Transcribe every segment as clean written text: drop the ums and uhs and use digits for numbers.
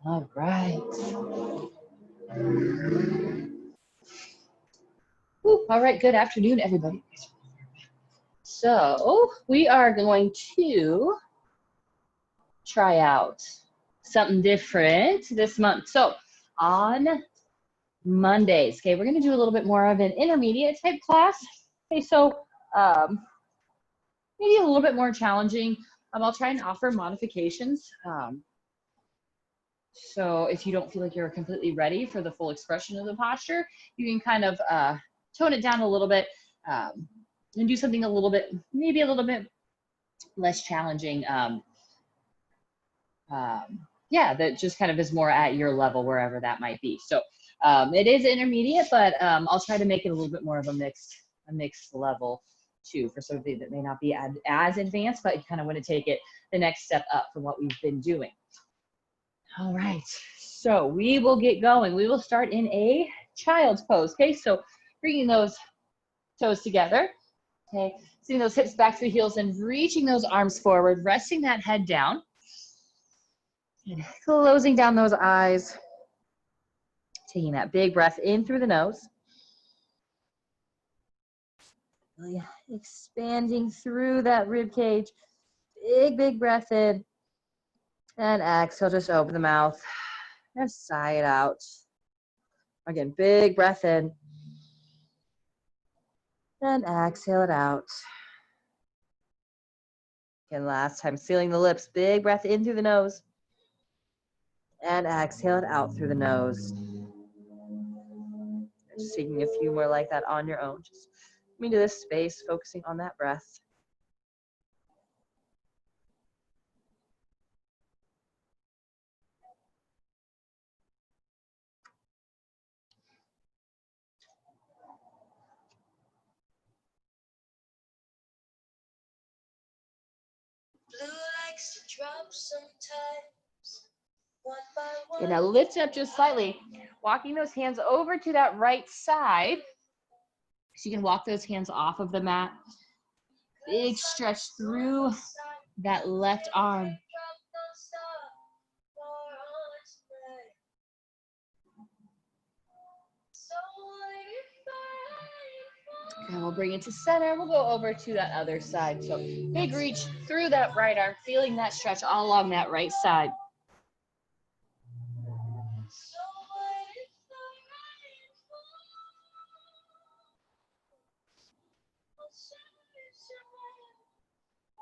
All right. Woo, all right, good afternoon, everybody. So we are going to try out something different this month. So on Mondays, okay, we're going to do a little bit more of an intermediate type class. Okay, so maybe a little bit more challenging. I'll try and offer modifications. So if you don't feel like you're completely ready for the full expression of the posture, you can kind of tone it down a little bit and do something a little bit, maybe a little bit less challenging. Yeah, that just kind of is more at your level, wherever that might be. So it is intermediate, but I'll try to make it a little bit more of a mixed level too, for somebody that may not be as advanced, but you kind of want to take it the next step up from what we've been doing. All right, so we will get going. We will start in a child's pose, okay? So bringing those toes together, okay? Sending those hips back to the heels and reaching those arms forward, resting that head down. And closing down those eyes, taking that big breath in through the nose. Really expanding through that rib cage. Big breath in. And exhale, just open the mouth and sigh it out. Again, big breath in. And exhale it out. Again, last time, sealing the lips. Big breath in through the nose. And exhale it out through the nose. Just taking a few more like that on your own. Just come into this space, focusing on that breath. Blue likes to drop sometimes. One by one. And now lift up just slightly, walking those hands over to that right side. So you can walk those hands off of the mat. Big stretch through that left arm. And we'll bring it to center. We'll go over to that other side. So big reach through that right arm, feeling that stretch all along that right side.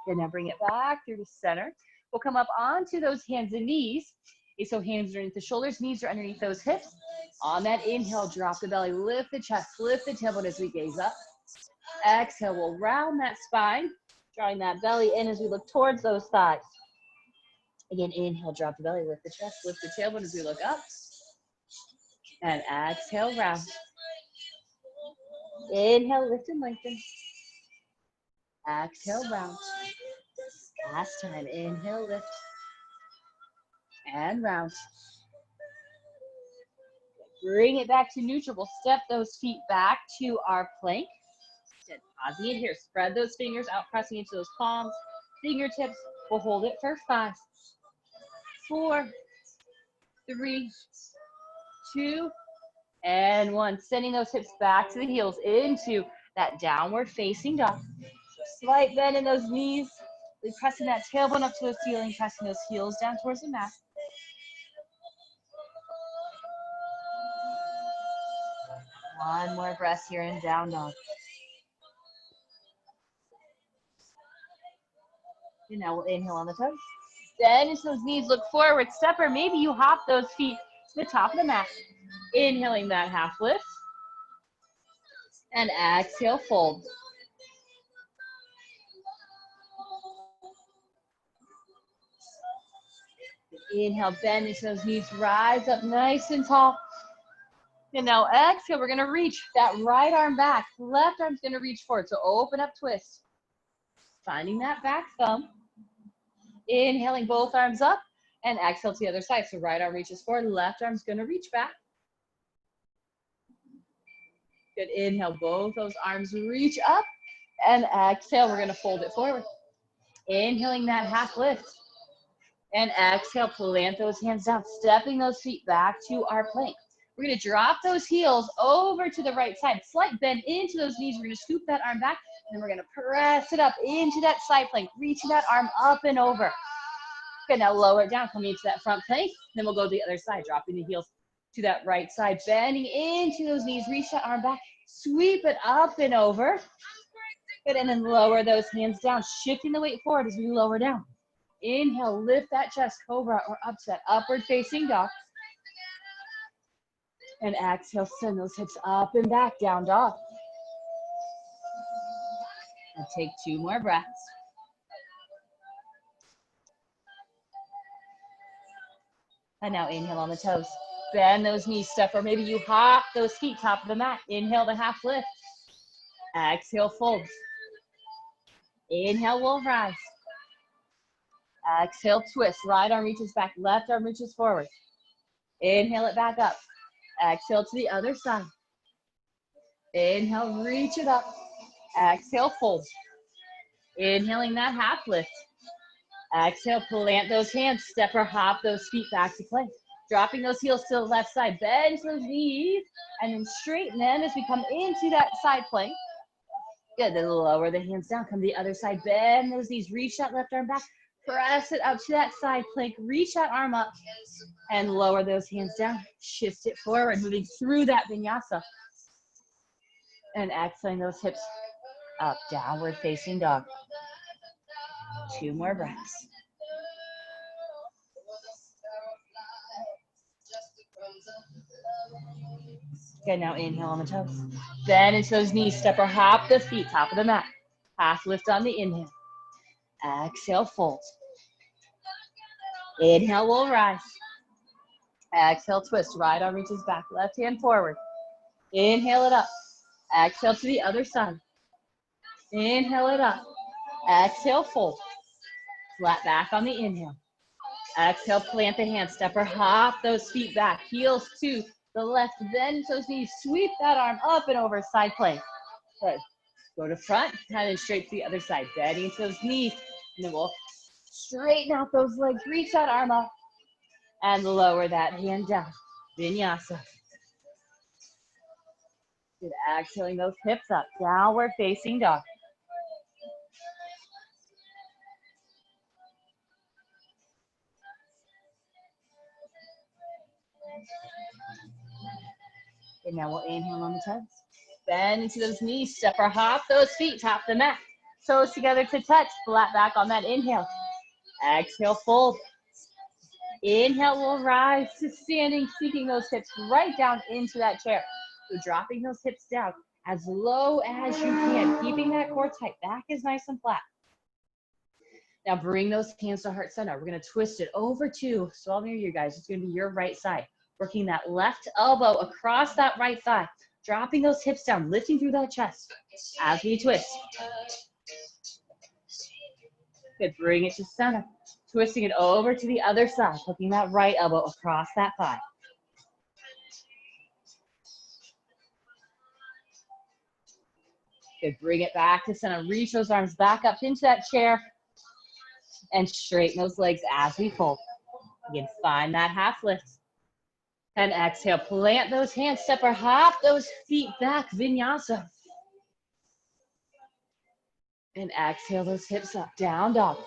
And now bring it back through the center. We'll come up onto those hands and knees. Okay, so hands underneath the shoulders, knees are underneath those hips. On that inhale, drop the belly, lift the chest, lift the tailbone as we gaze up. Exhale, we'll round that spine, drawing that belly in as we look towards those thighs. Again, inhale, drop the belly, lift the chest, lift the tailbone as we look up. And exhale, round. Inhale, lift and lengthen. Exhale, round. Last time, inhale, lift. And round. Bring it back to neutral. We'll step those feet back to our plank. Pausing it here. Spread those fingers out, pressing into those palms. Fingertips. We'll hold it for 5, 4, 3, 2, and 1. Sending those hips back to the heels into that downward facing dog. Slight bend in those knees. We're pressing that tailbone up to the ceiling, pressing those heels down towards the mat. One more breath here in down dog. And now we'll inhale on the toes. Bend into those knees, look forward, step, or maybe you hop those feet to the top of the mat. Inhaling that half lift. And exhale, fold. Inhale, bend into those knees, rise up nice and tall. And now exhale, we're gonna reach that right arm back. Left arm's gonna reach forward, so open up, twist. Finding that back thumb. Inhaling both arms up and exhale to the other side. So right arm reaches forward, left arm's gonna reach back. Good, inhale, both those arms reach up and exhale, we're gonna fold it forward. Inhaling that half lift. And exhale, plant those hands down, stepping those feet back to our plank. We're gonna drop those heels over to the right side, slight bend into those knees. We're gonna scoop that arm back, and we're gonna press it up into that side plank, reaching that arm up and over. Okay, now lower it down, coming into that front plank. Then we'll go to the other side, dropping the heels to that right side, bending into those knees, reach that arm back, sweep it up and over. Good, and then lower those hands down, shifting the weight forward as we lower down. Inhale, lift that chest, cobra, or up to that upward facing dog. And exhale, send those hips up and back, down dog. And take 2 more breaths. And now inhale on the toes. Bend those knees, step, or maybe you hop those feet, top of the mat. Inhale the half lift. Exhale, fold. Inhale, we'll rise. Exhale, twist. Right arm reaches back, left arm reaches forward. Inhale it back up. Exhale to the other side. Inhale, reach it up. Exhale, fold. Inhaling that half lift. Exhale, plant those hands, step or hop those feet back to plank. Dropping those heels to the left side, bend those knees, and then straighten them as we come into that side plank. Good, then lower the hands down, come to the other side, bend those knees, reach that left arm back, press it up to that side plank, reach that arm up, and lower those hands down. Shift it forward, moving through that vinyasa. And exhaling those hips up, downward facing dog. 2 more breaths. Good, now inhale on the toes. Bend into those knees, step or hop the feet, top of the mat. Half lift on the inhale. Exhale, fold. Inhale, we'll rise. Exhale, twist. Right arm reaches back, left hand forward. Inhale it up. Exhale to the other side. Inhale it up. Exhale, fold. Flat back on the inhale. Exhale, plant the hands, step or hop those feet back. Heels to the left, bend those knees, sweep that arm up and over, side plank. Good. Go to front, and then straight to the other side. Bending into those knees, and then we'll straighten out those legs, reach that arm up, and lower that hand down. Vinyasa. Good, exhaling those hips up, downward facing dog. And now we'll inhale on the toes. Bend into those knees, step or hop those feet, top the mat. Toes together to touch, flat back on that inhale. Exhale, fold. Inhale, we'll rise to standing, sinking those hips right down into that chair. So dropping those hips down as low as you can, keeping that core tight. Back is nice and flat. Now bring those hands to heart center. We're gonna twist it over to, so all near you guys, it's gonna be your right side. Working that left elbow across that right thigh. Dropping those hips down, lifting through that chest as we twist. Good, bring it to center. Twisting it over to the other side, hooking that right elbow across that thigh. Good, bring it back to center. Reach those arms back up into that chair and straighten those legs as we fold. Again, find that half lift. And exhale, plant those hands, step or hop those feet back, vinyasa. And exhale those hips up, down dog.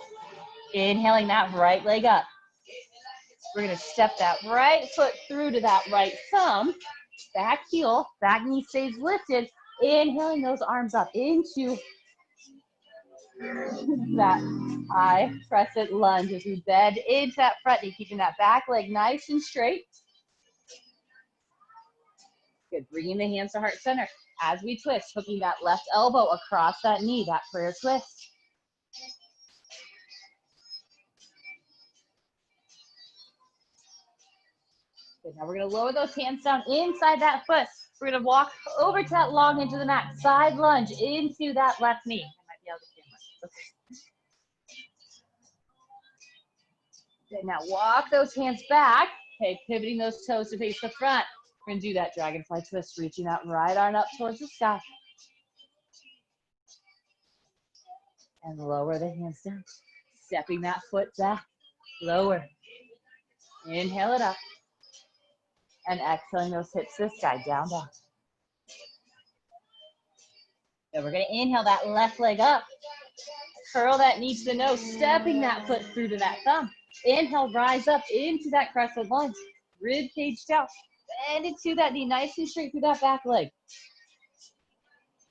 Inhaling that right leg up. We're gonna step that right foot through to that right thumb, back heel, back knee stays lifted. Inhaling those arms up into that high crescent lunge as we bend into that front knee, keeping that back leg nice and straight. Good, bringing the hands to heart center as we twist, hooking that left elbow across that knee, that prayer twist. Good, now we're gonna lower those hands down inside that foot. We're gonna walk over to that long edge of the mat, side lunge into that left knee. I might be able to okay. Good, now walk those hands back. Okay, pivoting those toes to face the front. We're gonna do that dragonfly twist, reaching that right arm up towards the sky. And lower the hands down, stepping that foot back. Lower. Inhale it up. And exhaling those hips to the sky, down dog. So we're gonna inhale that left leg up. Curl that knee to the nose, stepping that foot through to that thumb. Inhale, rise up into that crescent lunge. Rib cage down. Bend into that knee, nice and straight through that back leg.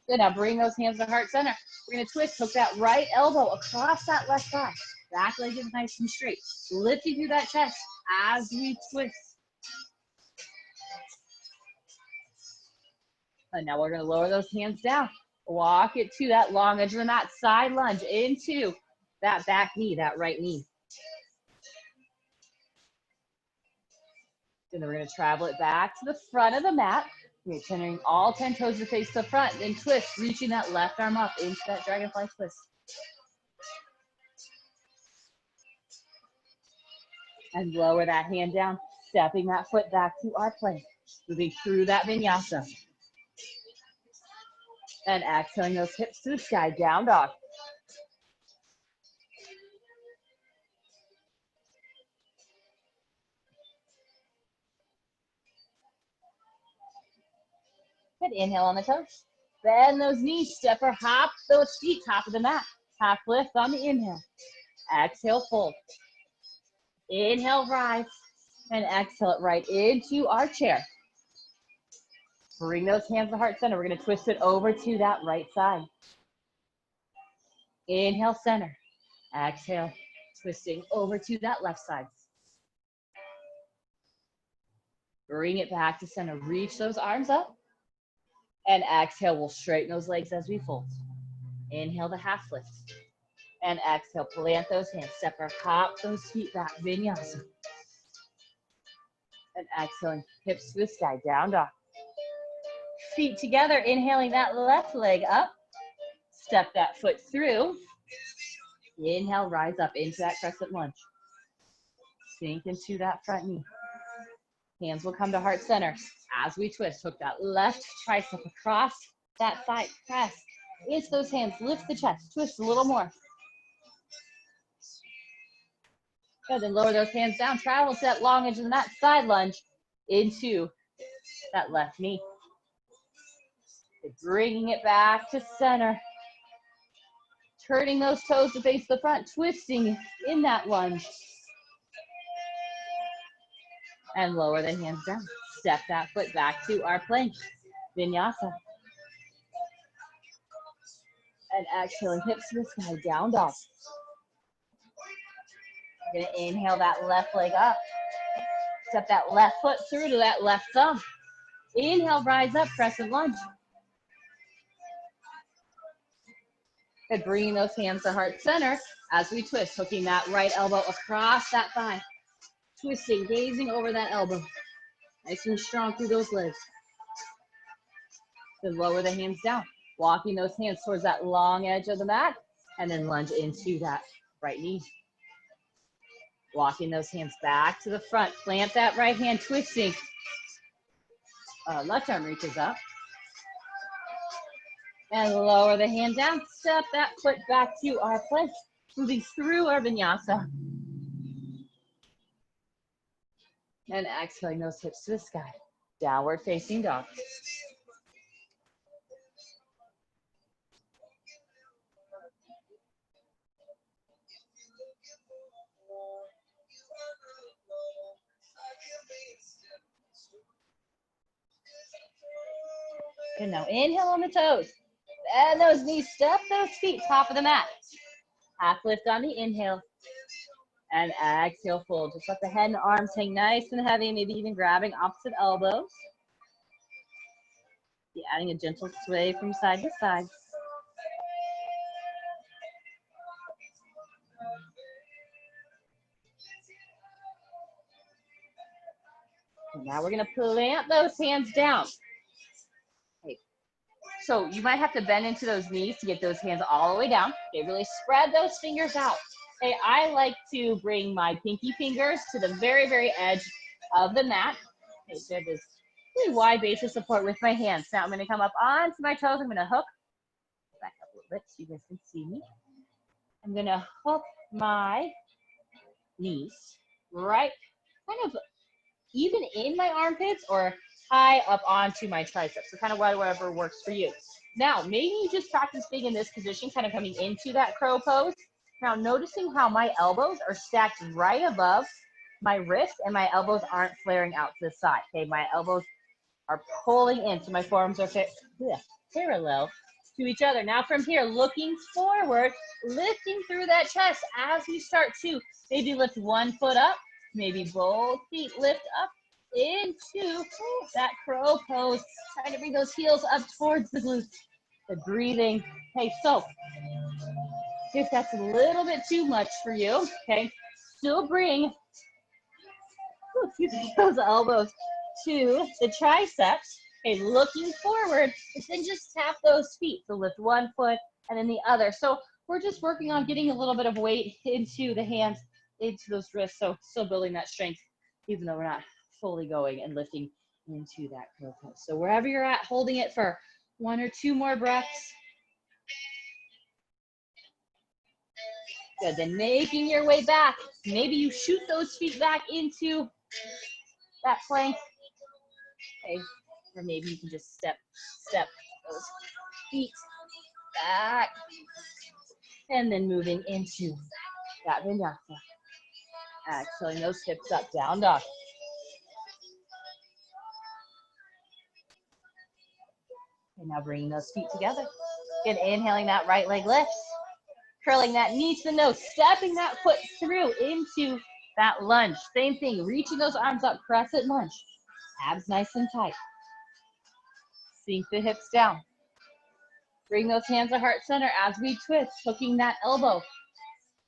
Good, now bring those hands to heart center. We're gonna twist, hook that right elbow across that left thigh. Back leg is nice and straight. Lifting through that chest as we twist. And now we're gonna lower those hands down. Walk it to that long edge of the mat, side lunge into that back knee, that right knee. And then we're gonna travel it back to the front of the mat. We're turning all 10 toes to face the front, then twist, reaching that left arm up into that dragonfly twist. And lower that hand down, stepping that foot back to our plank. Moving through that vinyasa. And exhaling those hips to the sky, down dog. Good, inhale on the toes. Bend those knees, step or hop those feet, top of the mat. Half lift on the inhale. Exhale, fold. Inhale, rise. And exhale it right into our chair. Bring those hands to heart center. We're gonna twist it over to that right side. Inhale, center. Exhale, twisting over to that left side. Bring it back to center. Reach those arms up. And exhale, we'll straighten those legs as we fold. Inhale the half lift. And exhale, plant those hands. Step or hop those feet back, vinyasa. And exhaling, hips to the sky, down dog. Feet together, inhaling that left leg up. Step that foot through. Inhale, rise up into that crescent lunge. Sink into that front knee. Hands will come to heart center. As we twist, hook that left tricep across that thigh. Press into those hands. Lift the chest. Twist a little more. Good, then lower those hands down. Travel to that long edge of the mat. Side lunge into that left knee. Bringing it back to center. Turning those toes to face the front. Twisting in that lunge. And lower the hands down. Step that foot back to our plank. Vinyasa. And exhaling, hips to the sky, down dog. We're gonna inhale that left leg up. Step that left foot through to that left thumb. Inhale, rise up, crescent lunge. And bringing those hands to heart center as we twist, hooking that right elbow across that thigh. Twisting, gazing over that elbow. Nice and strong through those legs. Then lower the hands down. Walking those hands towards that long edge of the mat. And then lunge into that right knee. Walking those hands back to the front. Plant that right hand, twisting. Left arm reaches up. And lower the hand down. Step that foot back to our plank. Moving through our vinyasa. And exhaling those hips to the sky. Downward facing dog. And now inhale on the toes. Bend those knees, step those feet, top of the mat. Half lift on the inhale. And exhale, fold. Just let the head and arms hang nice and heavy, maybe even grabbing opposite elbows. Be adding a gentle sway from side to side. And now we're gonna plant those hands down. Okay. So you might have to bend into those knees to get those hands all the way down. Okay, really spread those fingers out. Okay, I like to bring my pinky fingers to the very, very edge of the mat. Okay, so this really wide base of support with my hands. Now I'm gonna come up onto my toes. I'm gonna hook, back up a little bit so you guys can see me. I'm gonna hook my knees, right kind of even in my armpits or high up onto my triceps. So kind of whatever works for you. Now, maybe you just practice being in this position, kind of coming into that crow pose. Now, noticing how my elbows are stacked right above my wrist and my elbows aren't flaring out to the side. Okay, my elbows are pulling in, so my forearms are parallel to each other. Now from here, looking forward, lifting through that chest as we start to maybe lift one foot up, maybe both feet lift up into that crow pose. Trying to bring those heels up towards the glutes. The breathing. Okay, so if that's a little bit too much for you, okay, still bring those elbows to the triceps. Okay, looking forward, but then just tap those feet. So lift one foot and then the other. So we're just working on getting a little bit of weight into the hands, into those wrists. So still building that strength, even though we're not fully going and lifting into that crow pose. So wherever you're at, holding it for 1 or 2 more breaths. Good, then making your way back. Maybe you shoot those feet back into that plank. Okay, or maybe you can just step those feet back. And then moving into that vinyasa. Exhaling those hips up, down dog. And now bringing those feet together. Again, inhaling that right leg lifts. Curling that knee to the nose, stepping that foot through into that lunge. Same thing, reaching those arms up, crescent lunge. Abs nice and tight. Sink the hips down. Bring those hands to heart center as we twist, hooking that elbow.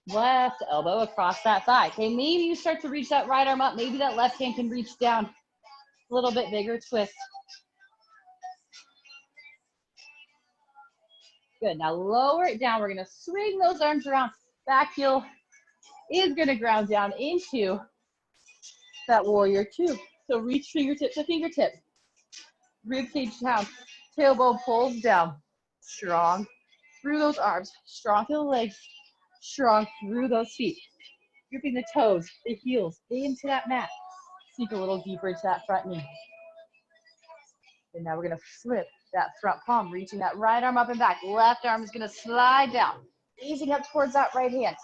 Left elbow across that thigh. Okay, maybe you start to reach that right arm up. Maybe that left hand can reach down. A little bit bigger twist. Good, now lower it down. We're gonna swing those arms around. Back heel is gonna ground down into that warrior 2. So reach fingertip to fingertip. Rib cage down. Tailbone pulls down. Strong through those arms. Strong through the legs. Strong through those feet. Gripping the toes, the heels into that mat. Sink a little deeper into that front knee. And now we're gonna flip that front palm, reaching that right arm up and back. Left arm is gonna slide down, easing up towards that right hand.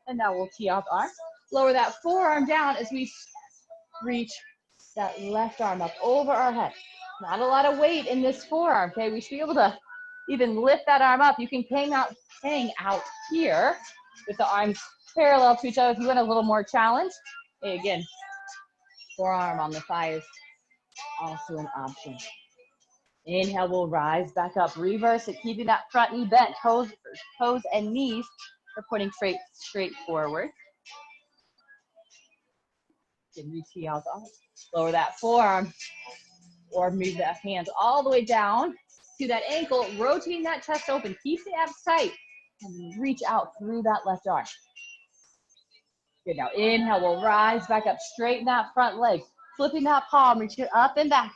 And now we'll tee off arm. Lower that forearm down as we reach that left arm up over our head. Not a lot of weight in this forearm, okay? We should be able to even lift that arm up. You can hang out here with the arms parallel to each other if you want a little more challenge. Okay, again, forearm on the thigh is also an option. Inhale, we'll rise back up. Reverse it, keeping that front knee bent. Toes and knees are pointing straight forward. Then we tee out the arms. Lower that forearm or move that hands all the way down to that ankle, rotating that chest open. Keep the abs tight and reach out through that left arm. Good, now inhale, we'll rise back up, straighten that front leg, flipping that palm, reach it up and back.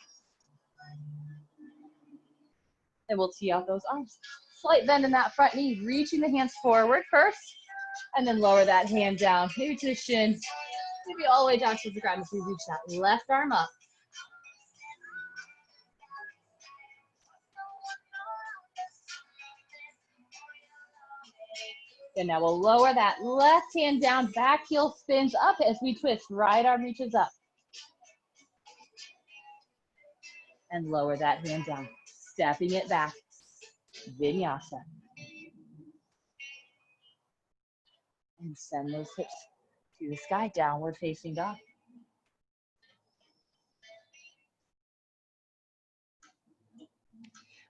And we'll tee out those arms. Slight bend in that front knee, reaching the hands forward first, and then lower that hand down, maybe to the shin, maybe all the way down to the ground as we reach that left arm up. And now we'll lower that left hand down, back heel spins up as we twist, right arm reaches up. And lower that hand down, stepping it back, vinyasa. And send those hips to the sky, downward facing dog.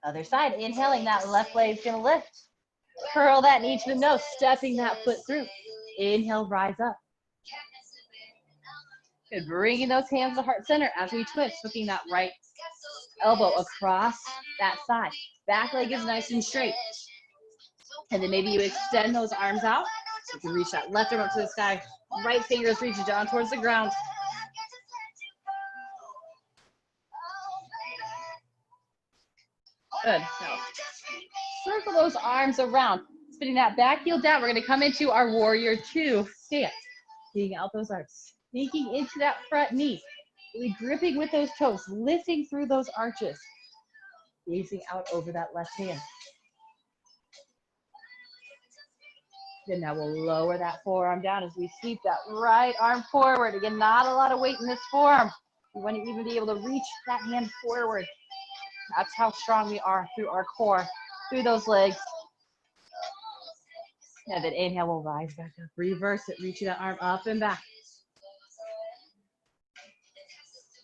Other side, inhaling, that left leg is gonna lift. Curl that knee to the nose, stepping that foot through. Inhale, rise up. Good, bringing those hands to heart center as we twist, hooking that right elbow across that side. Back leg is nice and straight. And then maybe you extend those arms out. You can reach that left arm up to the sky. Right fingers reaching down towards the ground. Good. Now, circle those arms around. spinning that back heel down. We're gonna come into our warrior two stance. Taking out those arms, sinking into that front knee, really gripping with those toes, lifting through those arches, gazing out over that left hand. Then now we'll lower that forearm down as we sweep that right arm forward. Again, not a lot of weight in this forearm. We want to even be able to reach that hand forward. That's how strong we are through our core, through those legs. And then inhale, we'll rise back up. Reverse it, reaching that arm up and back.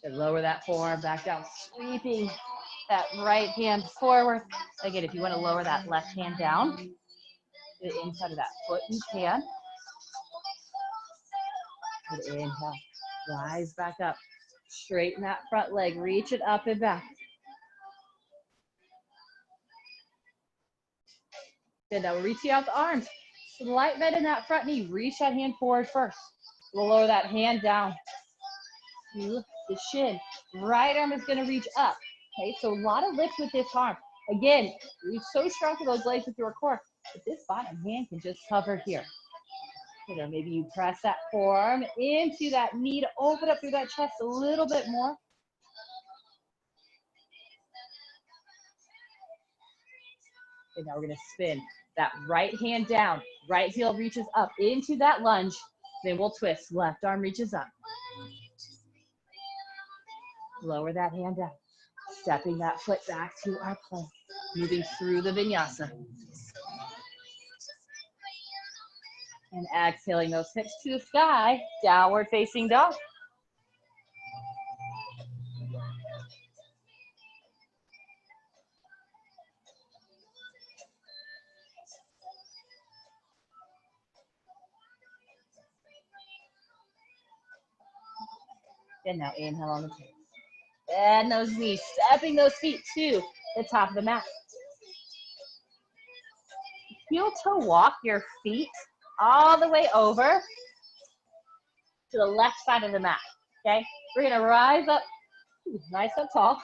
And lower that forearm back down, sweeping that right hand forward. Again, if you want to lower that left hand down, the inside of that foot you can. And inhale, rise back up. Straighten that front leg, reach it up and back. Good, now we're reaching out the arms. Slight bend in that front knee, reach that hand forward first. We'll lower that hand down to the shin. Right arm is gonna reach up, okay? So a lot of lift with this arm. Again, reach so strong for those legs with your core, but this bottom hand can just cover here. You know, maybe you press that forearm into that knee to open up through that chest a little bit more. And now we're gonna spin that right hand down, right heel reaches up into that lunge, then we'll twist, left arm reaches up. Lower that hand down, stepping that foot back to our plank, moving through the vinyasa. And exhaling those hips to the sky, downward facing dog. And now inhale on the toes. Bend those knees, stepping those feet to the top of the mat. Heel toe walk your feet all the way over to the left side of the mat, okay? We're gonna rise up, nice up tall,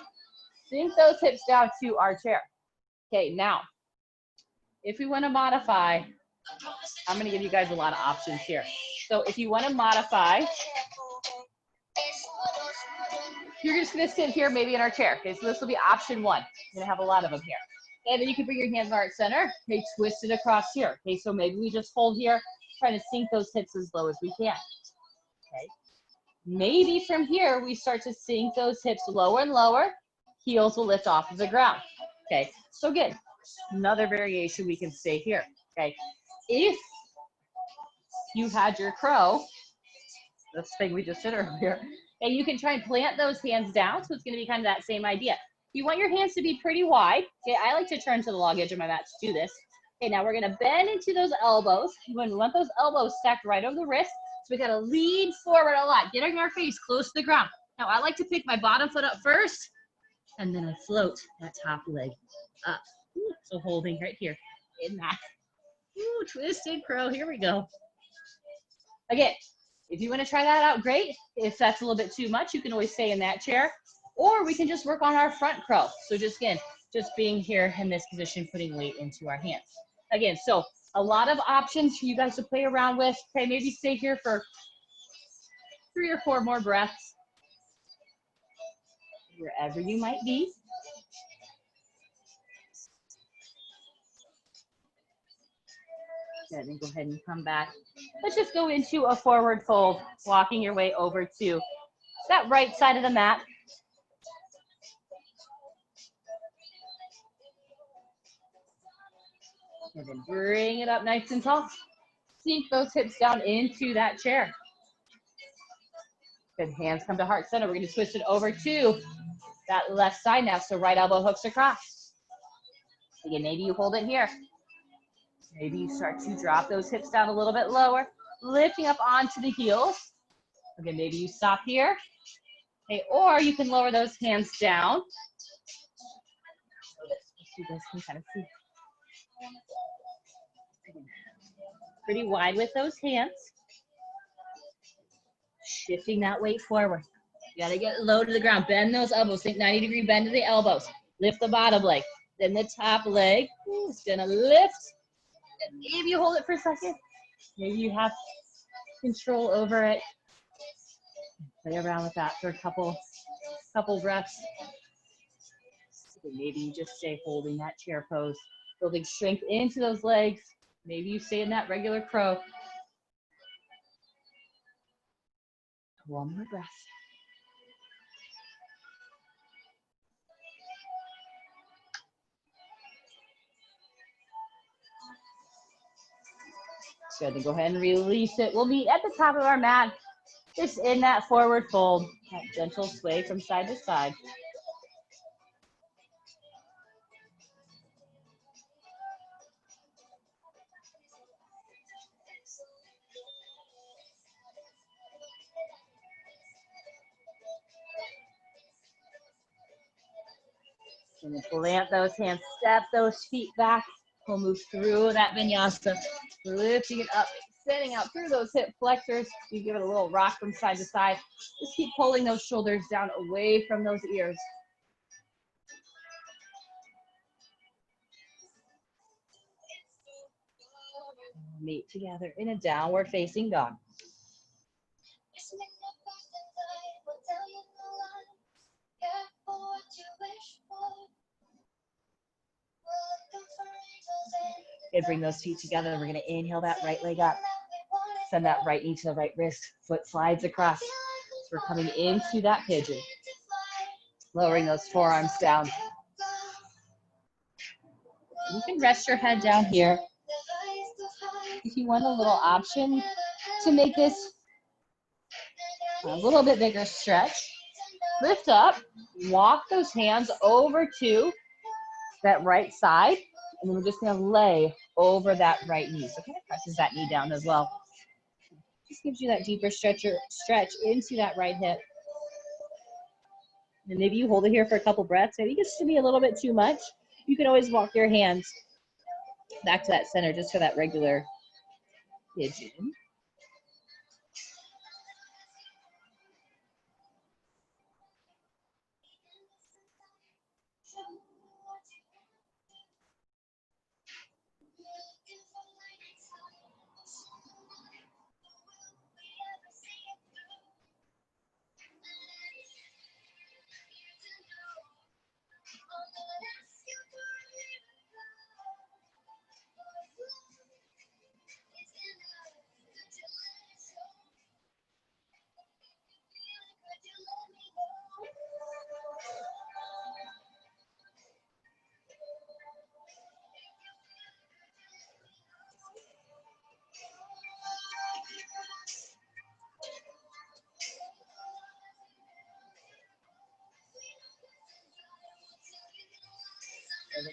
sink those hips down to our chair. Okay, now, if we wanna modify, I'm gonna give you guys a lot of options here. So if you wanna modify, you're just gonna sit here maybe in our chair, okay? So this will be option one. I'm gonna have a lot of them here. And then you can bring your hands heart center, okay, twist it across here, okay? So maybe we just hold here, trying to sink those hips as low as we can, okay? Maybe from here, we start to sink those hips lower and lower, heels will lift off of the ground, okay? So again, another variation, we can stay here, okay? If you had your crow, this thing we just did earlier, and you can try and plant those hands down, so it's gonna be kind of that same idea. You want your hands to be pretty wide, okay? I like to turn to the log edge of my mat to do this. Okay, now we're gonna bend into those elbows. We want those elbows stacked right over the wrist, so we gotta lean forward a lot, getting our face close to the ground. Now I like to pick my bottom foot up first, and then I float that top leg up. So holding right here in that. Ooh, twisted crow, here we go. Again, if you wanna try that out, great. If that's a little bit too much, you can always stay in that chair, or we can just work on our front crow. So just again, just being here in this position, putting weight into our hands. Again, so a lot of options for you guys to play around with. Okay, maybe stay here for 3 or 4 more breaths, wherever you might be. And then go ahead and come back. Let's just go into a forward fold, walking your way over to that right side of the mat. And then bring it up nice and tall. Sink those hips down into that chair. Good, hands come to heart center. We're gonna twist it over to that left side now. So right elbow hooks across. Again, maybe you hold it here. Maybe you start to drop those hips down a little bit lower, lifting up onto the heels. Again, maybe you stop here. Okay, or you can lower those hands down. So you guys can kind of see. Pretty wide with those hands. Shifting that weight forward. You gotta get low to the ground. Bend those elbows. Think 90-degree bend to the elbows. Lift the bottom leg. Then the top leg is gonna lift And maybe you hold it for a second. Maybe you have control over it. Play around with that for a couple breaths. Maybe you just stay holding that chair pose, building strength into those legs. Maybe you stay in that regular crow. One more breath. Good, then go ahead and release it. We'll meet at the top of our mat, just in that forward fold, that gentle sway from side to side. And then plant those hands, step those feet back. We'll move through that vinyasa, lifting it up, extending out through those hip flexors. You give it a little rock from side to side. Just keep pulling those shoulders down away from those ears. Meet together in a downward facing dog. Good, bring those feet together. We're going to inhale that right leg up. Send that right knee to the right wrist. Foot slides across. So we're coming into that pigeon. Lowering those forearms down. You can rest your head down here. If you want a little option to make this a little bit bigger stretch, lift up, walk those hands over to that right side, and then we're just going to lay over that right knee. So kind of presses that knee down as well. Just gives you that deeper stretch into that right hip. And maybe you hold it here for a couple breaths. Maybe it gets to be a little bit too much. You can always walk your hands back to that center just for that regular pigeon.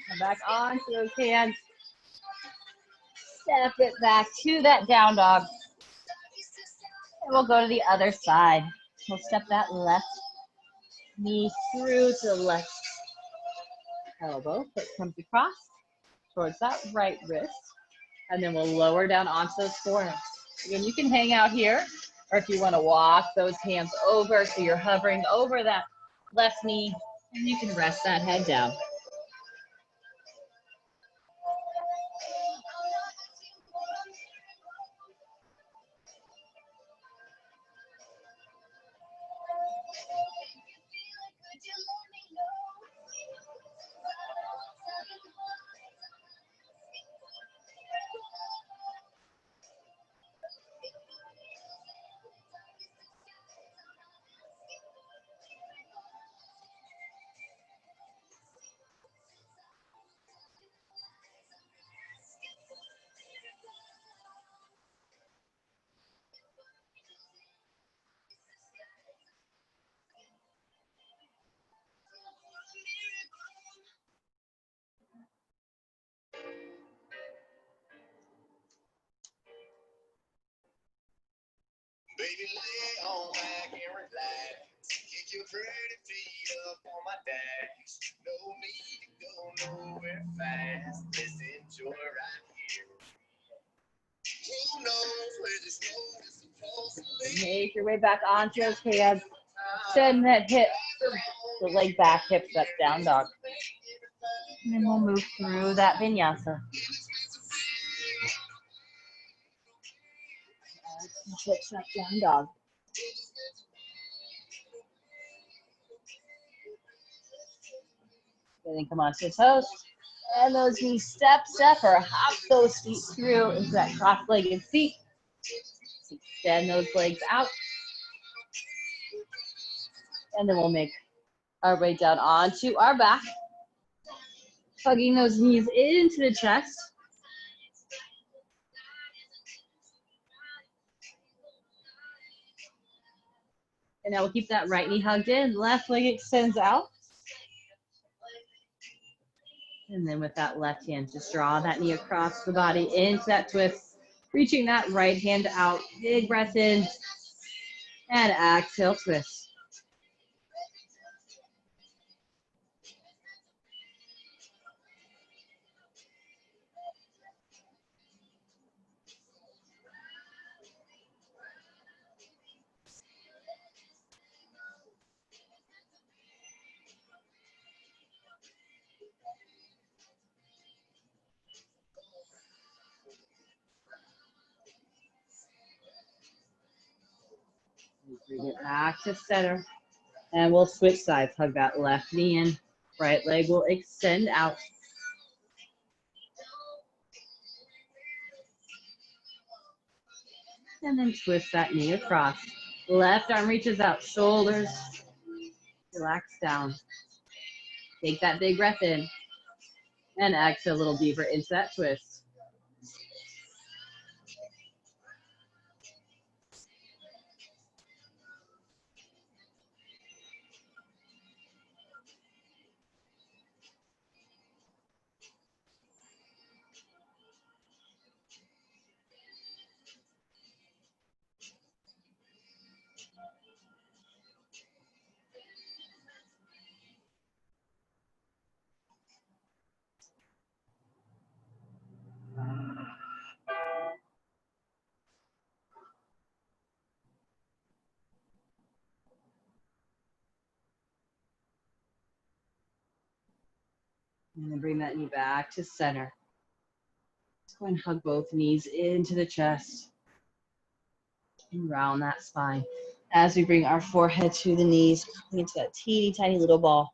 Come back onto those hands. Step it back to that down dog. And we'll go to the other side. We'll step that left knee through to the left elbow. Foot comes across towards that right wrist. And then we'll lower down onto those forearms. Again, you can hang out here, or if you want to walk those hands over so you're hovering over that left knee, and you can rest that head down. Baby, lay on back and relax. Get your pretty feet up on my dash. No need to go nowhere fast. Let's enjoy right here. Who knows where this road is supposed to lead? Make your way back onto those hands. Send that hip, the leg back, hips up, down dog. And then we'll move through that vinyasa. Hips up, down dog. And then come onto your toes. And those knees step or hop those feet through into that cross-legged seat. Extend those legs out. And then we'll make our way down onto our back. Hugging those knees into the chest. And now we'll keep that right knee hugged in. Left leg extends out. And then with that left hand, just draw that knee across the body into that twist. Reaching that right hand out. Big breath in. And exhale, twist. Bring it back to center. And we'll switch sides. Hug that left knee in. Right leg will extend out. And then twist that knee across. Left arm reaches out. Shoulders relax down. Take that big breath in. And exhale a little deeper into that twist. And then bring that knee back to center. Just go and hug both knees into the chest. And round that spine. As we bring our forehead to the knees, into that teeny tiny little ball.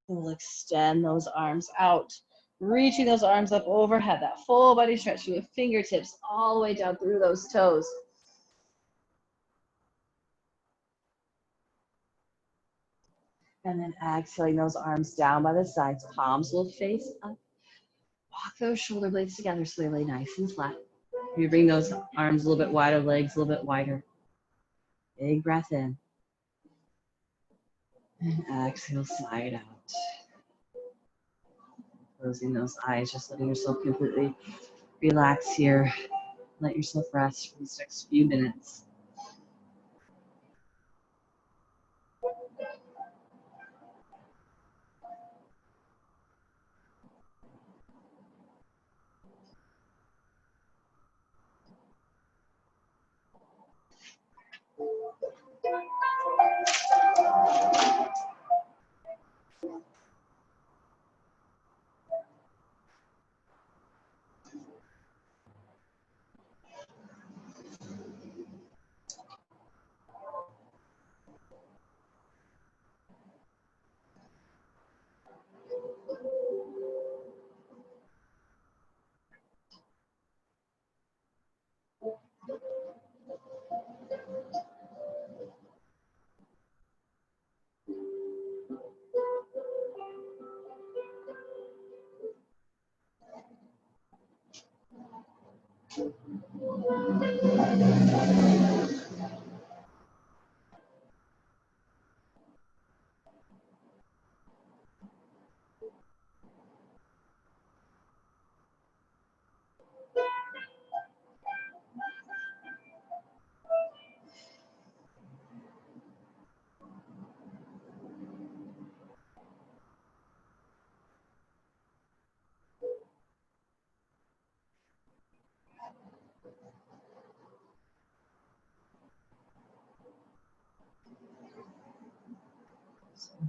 We'll extend those arms out. Reaching those arms up overhead. That full body stretch through the fingertips all the way down through those toes. And then exhaling those arms down by the sides. Palms will face up. Walk those shoulder blades together so they lay nice and flat. You bring those arms a little bit wider, legs a little bit wider. Big breath in. And exhale, side out. Closing those eyes, just letting yourself completely relax here. Let yourself rest for these next few minutes.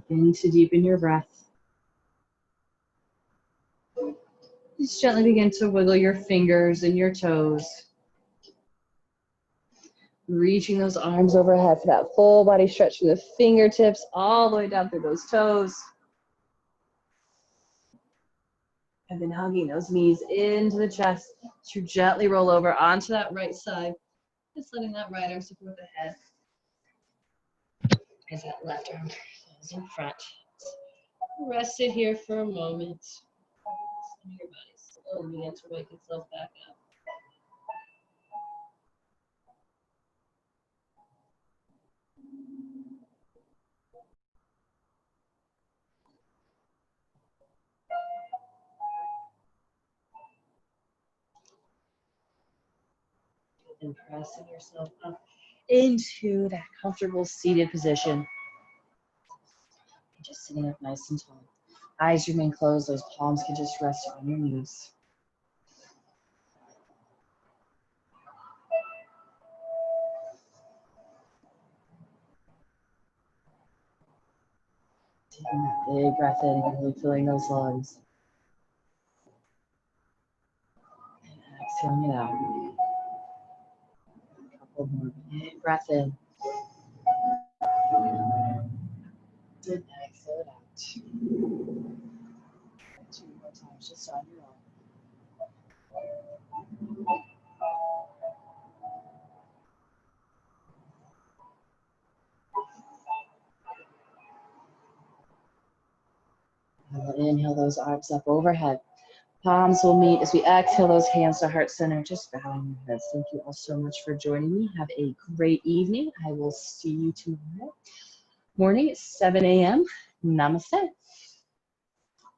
Begin to deepen your breath. Just gently begin to wiggle your fingers and your toes. Reaching those arms overhead for that full body stretch from the fingertips all the way down through those toes. And then hugging those knees into the chest to gently roll over onto that right side. Just letting that right arm support the head. As that left arm falls in front. Rest it here for a moment. Your body slowly begin to wake itself back up. And pressing yourself up into that comfortable seated position. Just sitting up nice and tall. Eyes remain closed. Those palms can just rest on your knees. Taking that big breath in and really filling those lungs. And exhaling it out. A couple more big breath in. And exhale it out. Two more times just on your own. And we'll inhale those arms up overhead. Palms will meet as we exhale those hands to heart center, just bowing your heads. Thank you all so much for joining me. Have a great evening. I will see you tomorrow morning at 7 a.m. Namaste.